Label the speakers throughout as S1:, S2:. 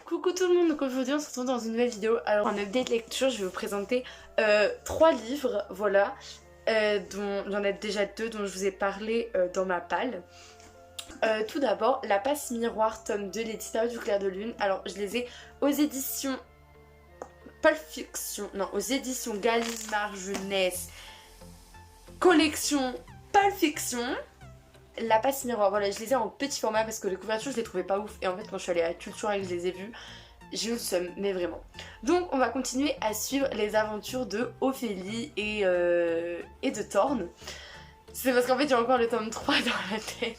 S1: Coucou tout le monde, donc aujourd'hui on se retrouve dans une nouvelle vidéo. Alors en update lecture, je vais vous présenter 3 livres, voilà, dont j'en ai déjà 2 dont je vous ai parlé dans ma palle. Tout d'abord, La Passe Miroir, tome 2, l'éditeur du Clair de Lune. Alors je les ai aux éditions Pulp Fiction, non, aux éditions Gallimard Jeunesse, collection Pulp Fiction. La Passe Miroir, voilà, je les ai en petit format parce que les couvertures je les trouvais pas ouf et en fait quand je suis allée à Culture et que je les ai vues, j'ai eu le seum, mais vraiment. Donc on va continuer à suivre les aventures de Ophélie et de Thorne. C'est parce qu'en fait j'ai encore le tome 3 dans la tête.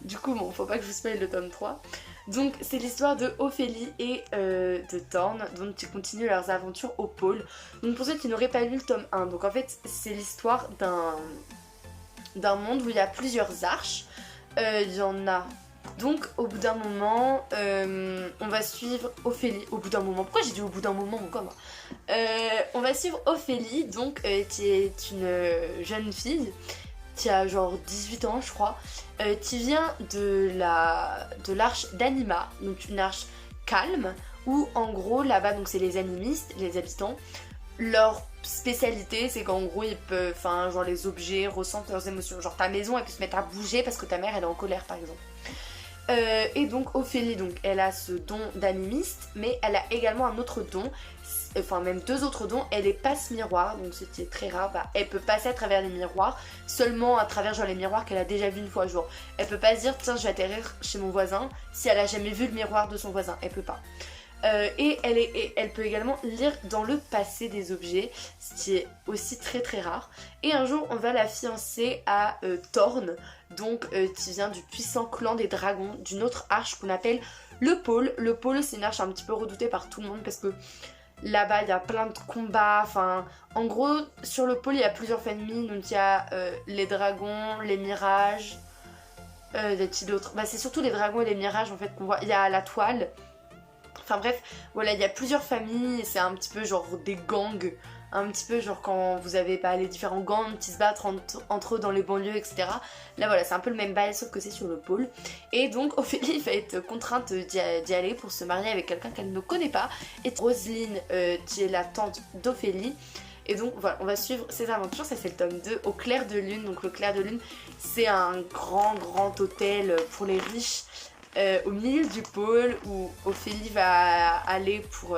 S1: Du coup bon, faut pas que je vous spoil le tome 3. Donc c'est l'histoire de Ophélie et de Thorne, donc ils continuent leurs aventures au pôle. Donc pour ceux qui n'auraient pas lu le tome 1, donc en fait c'est l'histoire d'un monde où il y a plusieurs arches. Il y en a. Donc au bout d'un moment, on va suivre Ophélie. Au bout d'un moment, pourquoi j'ai dit au bout d'un moment encore on va suivre Ophélie, donc qui est une jeune fille qui a genre 18 ans je crois, qui vient de l'arche d'Anima, donc une arche calme, où en gros là-bas donc c'est les animistes, les habitants. Leur spécialité c'est qu'en gros ils peuvent, enfin genre les objets ressentent leurs émotions, genre ta maison elle peut se mettre à bouger parce que ta mère elle est en colère par exemple. Et donc Ophélie, donc elle a ce don d'animiste, mais elle a également un autre don, enfin même 2 autres dons. Elle est passe-miroir, donc ce qui est très rare, bah, elle peut passer à travers les miroirs, seulement à travers genre les miroirs qu'elle a déjà vu une fois, genre elle peut pas se dire tiens je vais atterrir chez mon voisin si elle a jamais vu le miroir de son voisin, elle peut pas. Et elle peut également lire dans le passé des objets, ce qui est aussi très très rare. Et un jour on va la fiancer à Thorne, donc qui vient du puissant clan des dragons, d'une autre arche qu'on appelle le pôle. Le pôle c'est une arche un petit peu redoutée par tout le monde parce que là-bas il y a plein de combats, enfin en gros sur le pôle il y a plusieurs familles, donc il y a les dragons, les mirages, qui d'autres, bah c'est surtout les dragons et les mirages en fait qu'on voit, il y a la toile. Enfin bref, voilà, il y a plusieurs familles, c'est un petit peu genre des gangs, un petit peu genre quand vous avez pas les différents gangs qui se battent entre eux dans les banlieues, etc. Là voilà, c'est un peu le même bail sauf que c'est sur le pôle. Et donc Ophélie va être contrainte d'y aller pour se marier avec quelqu'un qu'elle ne connaît pas. Et Roselyne, qui est la tante d'Ophélie. Et donc voilà, on va suivre ses aventures, ça c'est le tome 2, au clair de lune. Donc le clair de lune, c'est un grand hôtel pour les riches. Au milieu du pôle où Ophélie va aller pour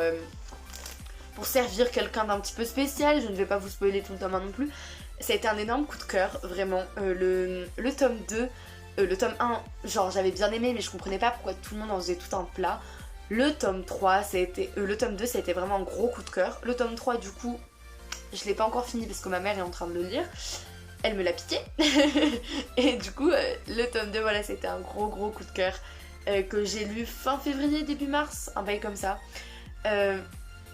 S1: servir quelqu'un d'un petit peu spécial. Je ne vais pas vous spoiler tout le tome 1 non plus. Ça a été un énorme coup de cœur, vraiment. Le tome 2, le tome 1, genre j'avais bien aimé mais je comprenais pas pourquoi tout le monde en faisait tout un plat. Le tome 3, le tome 2 ça a été vraiment un gros coup de cœur. Le tome 3 du coup, je l'ai pas encore fini parce que ma mère est en train de le lire. Elle me l'a piqué. Et du coup, le tome 2, voilà, c'était un gros coup de cœur. Que j'ai lu fin février, début mars, un bail comme ça.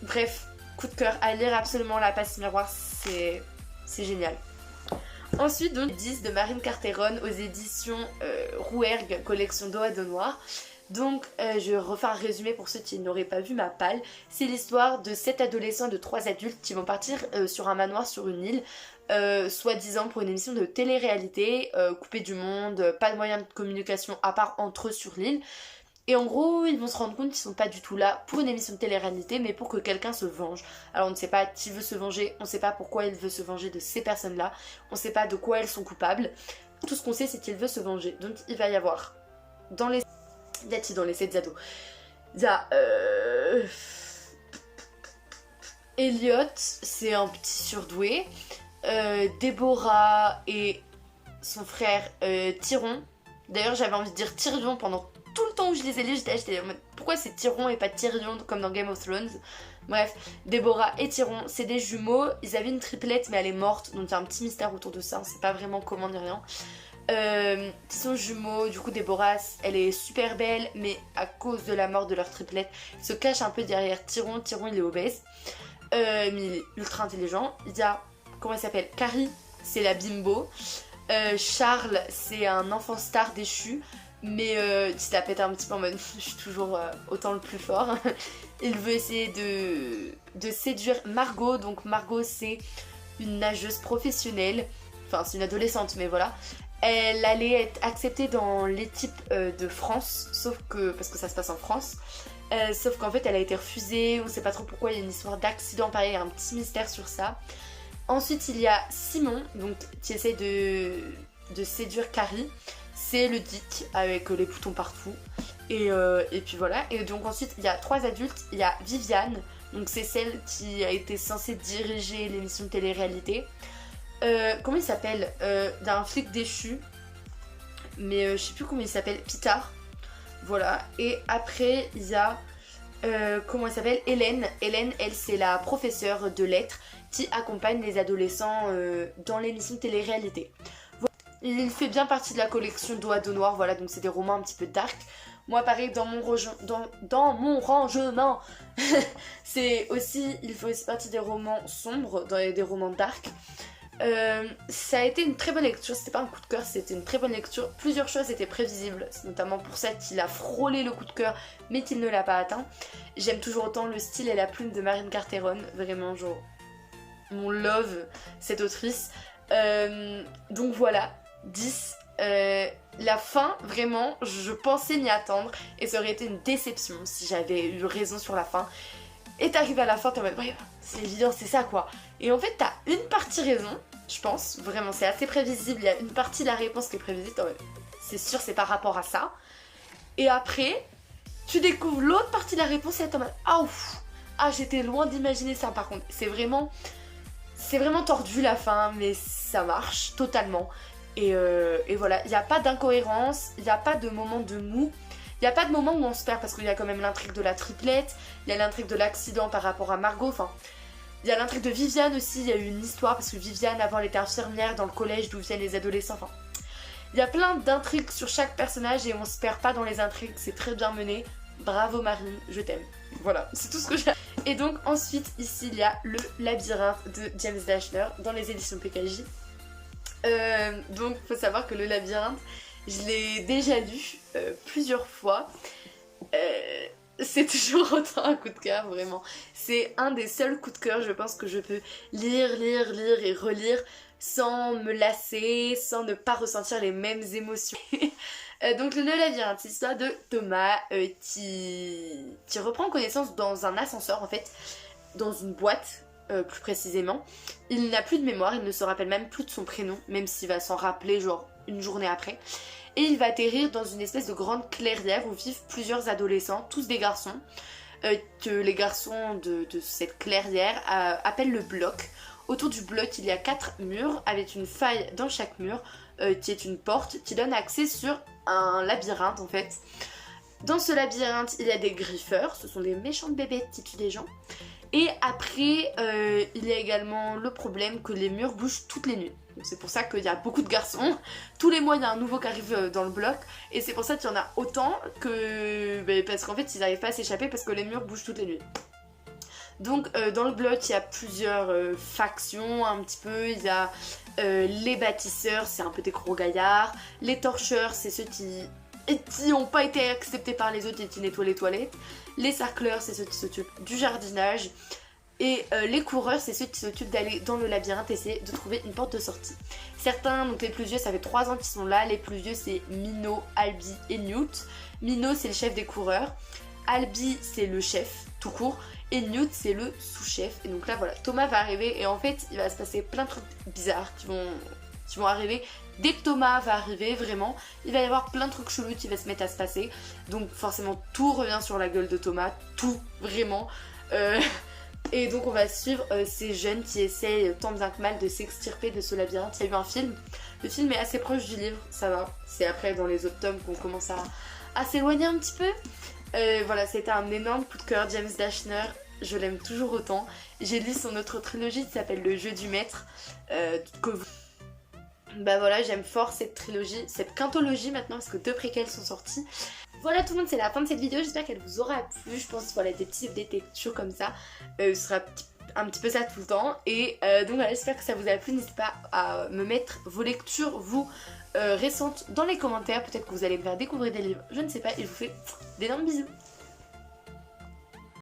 S1: Bref, coup de cœur, à lire absolument. La Passe Miroir, c'est génial. Ensuite, donc 10 de Marine Carteron aux éditions Rouergue, collection Doigt de Noir. Donc je refais un résumé pour ceux qui n'auraient pas vu ma palle. C'est l'histoire de 7 adolescents et de 3 adultes qui vont partir sur un manoir sur une île, soi-disant pour une émission de télé-réalité, coupée du monde, pas de moyens de communication à part entre eux sur l'île. Et en gros, ils vont se rendre compte qu'ils sont pas du tout là pour une émission de télé-réalité, mais pour que quelqu'un se venge. Alors on ne sait pas qui veut se venger, on ne sait pas pourquoi il veut se venger de ces personnes-là, on ne sait pas de quoi elles sont coupables. Tout ce qu'on sait, c'est qu'il veut se venger. Donc il va y avoir dans les 7 ados, il y a Elliot, c'est un petit surdoué, Déborah et son frère Tyron. D'ailleurs j'avais envie de dire Tyrion pendant tout le temps où je les ai lus, j'étais en mode pourquoi c'est Tyron et pas Tyrion comme dans Game of Thrones. Bref, Déborah et Tyron, c'est des jumeaux, ils avaient une triplette mais elle est morte, donc il y a un petit mystère autour de ça, on sait pas vraiment comment ni rien. Ils sont jumeaux, du coup Déborah elle est super belle mais à cause de la mort de leur triplette elle se cache un peu derrière Tyron. Tyron il est obèse mais il est ultra intelligent. Il y a, comment elle s'appelle, Carrie, c'est la bimbo. Charles c'est un enfant star déchu mais il se la pète un petit peu en mode je suis toujours autant le plus fort. Il veut essayer de séduire Margot, donc Margot c'est une nageuse professionnelle, enfin c'est une adolescente mais voilà. elle allait être acceptée dans l'équipe de France, sauf que, parce que ça se passe en France, sauf qu'en fait elle a été refusée, on sait pas trop pourquoi, il y a une histoire d'accident, pareil, il y a un petit mystère sur ça. Ensuite il y a Simon, donc qui essaye de séduire Carrie, c'est le dick avec les boutons partout. Et puis voilà, et donc ensuite il y a 3 adultes, il y a Viviane, donc c'est celle qui a été censée diriger l'émission de télé-réalité. Comment il s'appelle, d'un flic déchu, mais je sais plus comment il s'appelle, Pitard, voilà. Et après il y a comment elle s'appelle, Hélène, elle c'est la professeure de lettres qui accompagne les adolescents dans l'émission de télé-réalité. Voilà. Il fait bien partie de la collection d'Oiseaux Noirs, voilà, donc c'est des romans un petit peu dark. Moi pareil, dans mon rangement c'est aussi, il fait aussi partie des romans sombres, des romans dark. Ça a été une très bonne lecture, c'était pas un coup de cœur, c'était une très bonne lecture. Plusieurs choses étaient prévisibles, c'est notamment pour ça qu'il a frôlé le coup de cœur mais qu'il ne l'a pas atteint. J'aime toujours autant le style et la plume de Marine Carteron, vraiment genre mon love cette autrice. Donc voilà, 10. La fin, vraiment, je pensais m'y attendre et ça aurait été une déception si j'avais eu raison sur la fin. Et t'arrives à la fin, t'es en mode, ouais, c'est évident, c'est ça quoi. Et en fait, t'as une partie raison, je pense, vraiment, c'est assez prévisible. Il y a une partie de la réponse qui est prévisible, t'es en mode, c'est sûr, c'est par rapport à ça. Et après, tu découvres l'autre partie de la réponse et t'es en mode, ah ouf, ah j'étais loin d'imaginer ça par contre. C'est vraiment tordu la fin, mais ça marche totalement. Et voilà, il n'y a pas d'incohérence, il n'y a pas de moment de mou. Il n'y a pas de moment où on se perd parce qu'il y a quand même l'intrigue de la triplette, il y a l'intrigue de l'accident par rapport à Margot, enfin... Il y a l'intrigue de Viviane aussi, il y a eu une histoire parce que Viviane avant elle était infirmière dans le collège d'où viennent les adolescents, enfin... Il y a plein d'intrigues sur chaque personnage et on se perd pas dans les intrigues, c'est très bien mené. Bravo Marine, je t'aime. Voilà, c'est tout ce que j'ai. Et donc ensuite, ici il y a le labyrinthe de James Dashner dans les éditions PKJ. Donc faut savoir que le labyrinthe, je l'ai déjà lu plusieurs fois. C'est toujours autant un coup de cœur, vraiment. C'est un des seuls coups de cœur, je pense, que je peux lire et relire sans me lasser, sans ne pas ressentir les mêmes émotions. Donc le labyrinthe, c'est l'histoire de Thomas qui reprend connaissance dans un ascenseur, en fait, dans une boîte. Plus précisément, il n'a plus de mémoire, il ne se rappelle même plus de son prénom, même s'il va s'en rappeler genre une journée après. Et il va atterrir dans une espèce de grande clairière où vivent plusieurs adolescents, tous des garçons, que les garçons de cette clairière appellent le bloc. Autour du bloc, il y a 4 murs avec une faille dans chaque mur, qui est une porte qui donne accès sur un labyrinthe en fait. Dans ce labyrinthe, il y a des griffeurs, ce sont des méchantes bébêtes qui tuent des gens. Et après, il y a également le problème que les murs bougent toutes les nuits. C'est pour ça qu'il y a beaucoup de garçons. Tous les mois, il y a un nouveau qui arrive dans le bloc. Et c'est pour ça qu'il y en a autant que... parce qu'en fait, ils n'arrivent pas à s'échapper parce que les murs bougent toutes les nuits. Donc, dans le bloc, il y a plusieurs factions un petit peu. Il y a les bâtisseurs, c'est un peu des gros gaillards. Les torcheurs, c'est ceux qui n'ont pas été acceptés par les autres et qui nettoient les toilettes. Les sarcleurs, c'est ceux qui s'occupent du jardinage. Et les coureurs, c'est ceux qui s'occupent d'aller dans le labyrinthe et essayer de trouver une porte de sortie. Certains, donc les plus vieux, ça fait 3 ans qu'ils sont là. Les plus vieux, c'est Minot, Albi et Newt. Minot, c'est le chef des coureurs. Albi, c'est le chef, tout court. Et Newt, c'est le sous-chef. Et donc là, voilà, Thomas va arriver. Et en fait, il va se passer plein de trucs bizarres qui vont arriver. Dès que Thomas va arriver, vraiment, il va y avoir plein de trucs chelous qui vont se mettre à se passer. Donc forcément, tout revient sur la gueule de Thomas. Tout, vraiment. Et donc on va suivre ces jeunes qui essayent tant bien que mal de s'extirper de ce labyrinthe. Il y a eu un film. Le film est assez proche du livre, ça va. C'est après dans les autres tomes qu'on commence à s'éloigner un petit peu. Voilà, c'était un énorme coup de cœur. James Dashner, je l'aime toujours autant. J'ai lu son autre trilogie qui s'appelle Le Jeu du Maître. Bah voilà, j'aime fort cette trilogie, cette quintologie maintenant parce que 2 préquels sont sortis. Voilà tout le monde, c'est la fin de cette vidéo, j'espère qu'elle vous aura plu. Je pense voilà, des petits lectures comme ça, ce sera un petit peu ça tout le temps. Et donc voilà, j'espère que ça vous a plu, n'hésitez pas à me mettre vos lectures, vous, récentes dans les commentaires. Peut-être que vous allez me faire découvrir des livres, je ne sais pas, et je vous fais d'énormes bisous.